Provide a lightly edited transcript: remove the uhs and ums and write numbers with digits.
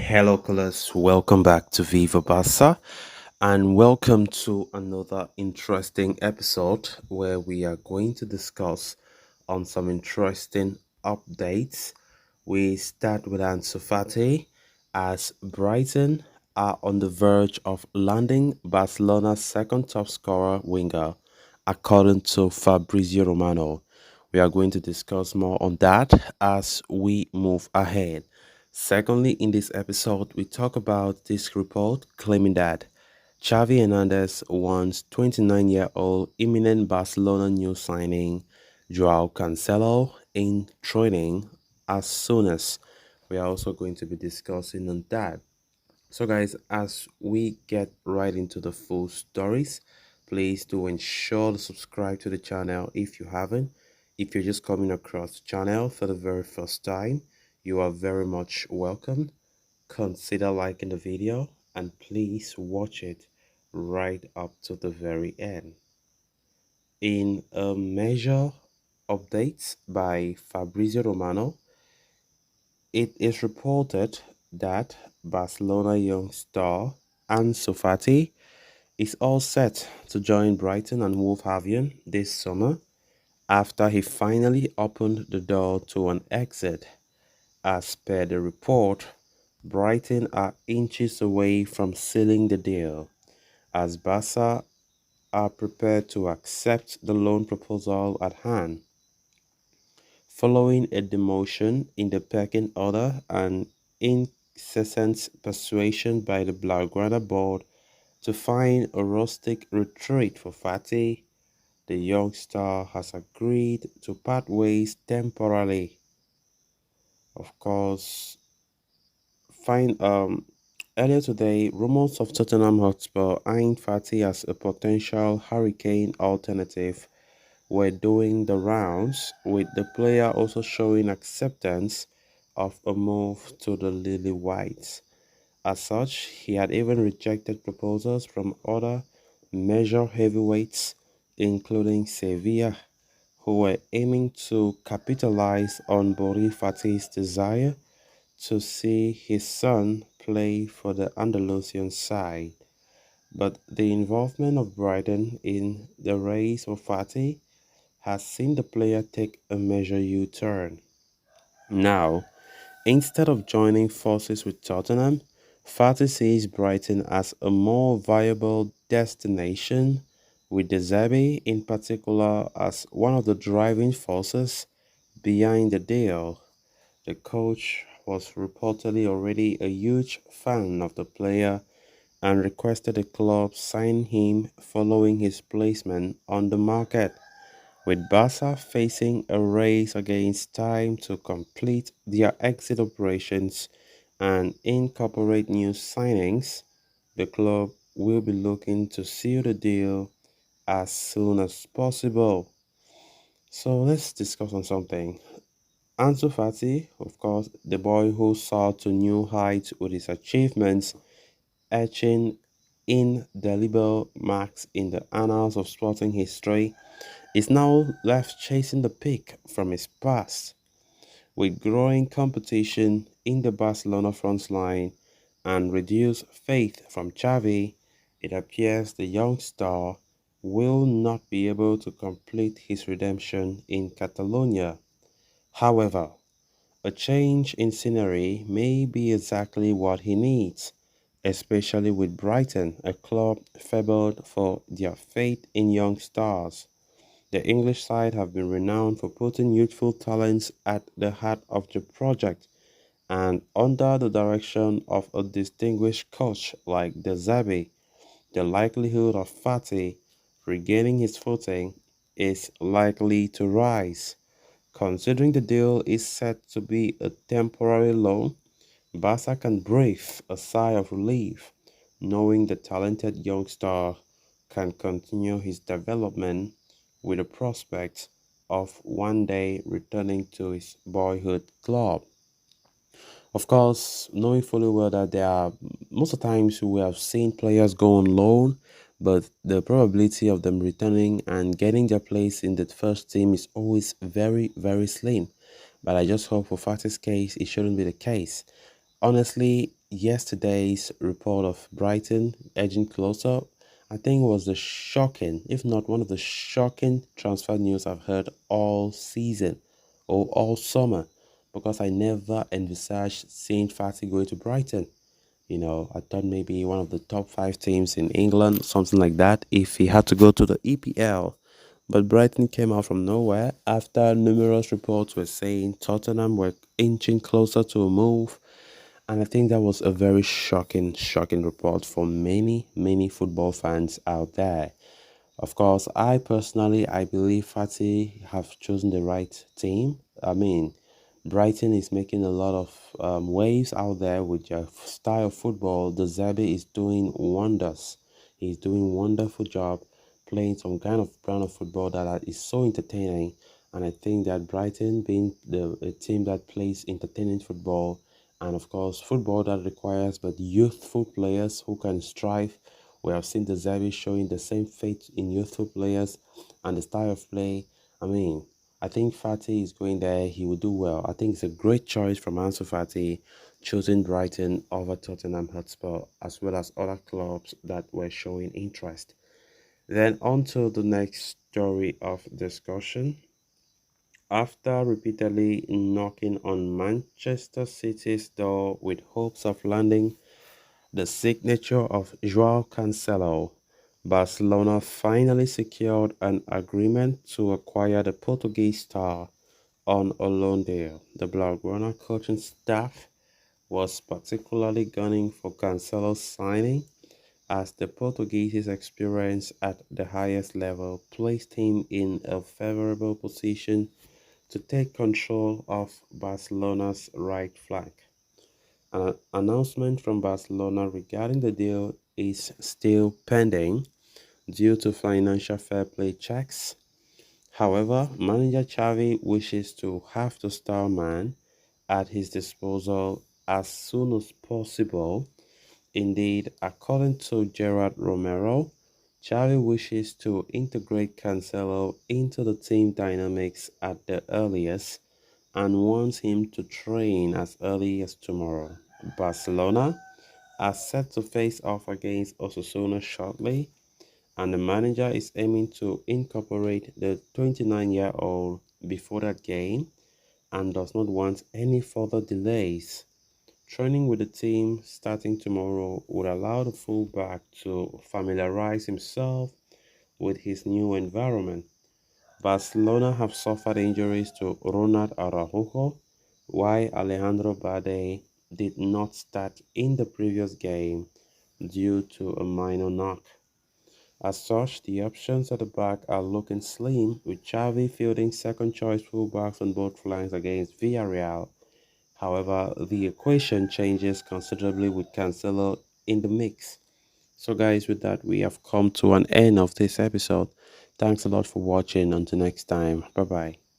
Hello, colors. Welcome back to Viva Basa, and welcome to another interesting episode where we are going to discuss on some interesting updates. We start with Ansu Fati as Brighton are on the verge of landing Barcelona's second top scorer winger, according to Fabrizio Romano. We are going to discuss more on that as we move ahead. Secondly, in this episode, we talk about this report claiming that Xavi Hernandez wants 29-year-old imminent Barcelona new signing Joao Cancelo in training as soon as. We are also going to be discussing on that. So, guys, as we get right into the full stories, please do ensure to subscribe to the channel if you haven't. If you're just coming across the channel for the very first time, you are very much welcome. Consider liking the video and please watch it right up to the very end. In a measure updates by Fabrizio Romano, it is reported that Barcelona young star Ansu Fati is all set to join Brighton and Wolverhampton this summer after he finally opened the door to an exit. As per the report, Brighton are inches away from sealing the deal, as Barca are prepared to accept the loan proposal at hand. Following a demotion in the pecking order and incessant persuasion by the Blaugrana board to find a rustic retreat for Fati, the young star has agreed to part ways temporarily. Of course, Fine. Earlier today, rumors of Tottenham Hotspur eyeing Fati as a potential Hurricane alternative were doing the rounds, with the player also showing acceptance of a move to the Lily Whites. As such, he had even rejected proposals from other major heavyweights, including Sevilla, who were aiming to capitalize on Bori Fati's desire to see his son play for the Andalusian side. But the involvement of Brighton in the race for Fati has seen the player take a major U-turn. Now, instead of joining forces with Tottenham, Fati sees Brighton as a more viable destination, with De Zerbi in particular as one of the driving forces behind the deal. The coach was reportedly already a huge fan of the player and requested the club sign him following his placement on the market. With Barca facing a race against time to complete their exit operations and incorporate new signings, the club will be looking to seal the deal as soon as possible. So let's discuss on something. Ansu Fati, of course, the boy who soared to new heights with his achievements, etching indelible marks in the annals of sporting history, is now left chasing the peak from his past. With growing competition in the Barcelona front line and reduced faith from Xavi, it appears the young star will not be able to complete his redemption in Catalonia. However, a change in scenery may be exactly what he needs, especially with Brighton, a club fabled for their faith in young stars. The English side have been renowned for putting youthful talents at the heart of the project, and under the direction of a distinguished coach like De Zerbi, the likelihood of Fati regaining his footing is likely to rise. Considering the deal is set to be a temporary loan, Barca can breathe a sigh of relief, knowing the talented young star can continue his development with the prospect of one day returning to his boyhood club. Of course, knowing fully well that there are most of the times we have seen players go on loan, but the probability of them returning and getting their place in the first team is always very, very slim. But I just hope for Fati's case, it shouldn't be the case. Honestly, yesterday's report of Brighton edging closer, I think was the shocking, if not one of the shocking transfer news I've heard all season or all summer, because I never envisaged seeing Fati going to Brighton. I thought maybe one of the top five teams in England, something like that, if he had to go to the EPL. But Brighton came out from nowhere after numerous reports were saying Tottenham were inching closer to a move. And I think that was a very shocking report for many, many football fans out there. Of course, I believe Fati have chosen the right team. I mean, Brighton is making a lot of waves out there with their style of football. The Zabi is doing wonders. He's doing wonderful job playing some kind of brand of football that is so entertaining. And I think that Brighton being a team that plays entertaining football, and of course football that requires but youthful players who can strive. We have seen the Zabi showing the same faith in youthful players and the style of play. I mean, I think Fati is going there. He will do well. I think it's a great choice from Ansu Fati, choosing Brighton over Tottenham Hotspur, as well as other clubs that were showing interest. Then on to the next story of discussion. After repeatedly knocking on Manchester City's door with hopes of landing the signature of Joao Cancelo, Barcelona finally secured an agreement to acquire the Portuguese star on a loan deal. The Blaugrana coaching staff was particularly gunning for Cancelo's signing, as the Portuguese's experience at the highest level placed him in a favorable position to take control of Barcelona's right flank. An announcement from Barcelona regarding the deal is still pending due to financial fair play checks. However, manager Xavi wishes to have the star man at his disposal as soon as possible. Indeed, according to Gerard Romero, Xavi wishes to integrate Cancelo into the team dynamics at the earliest and wants him to train as early as tomorrow. Barcelona are set to face off against Osasuna shortly, and the manager is aiming to incorporate the 29-year-old before that game and does not want any further delays. Training with the team starting tomorrow would allow the fullback to familiarize himself with his new environment. Barcelona have suffered injuries to Ronald Araujo, while Alejandro Bade did not start in the previous game due to a minor knock. As such, the options at the back are looking slim, with Xavi fielding second-choice fullbacks on both flanks against Villarreal. However, the equation changes considerably with Cancelo in the mix. So guys, with that, we have come to an end of this episode. Thanks a lot for watching. Until next time. Bye bye.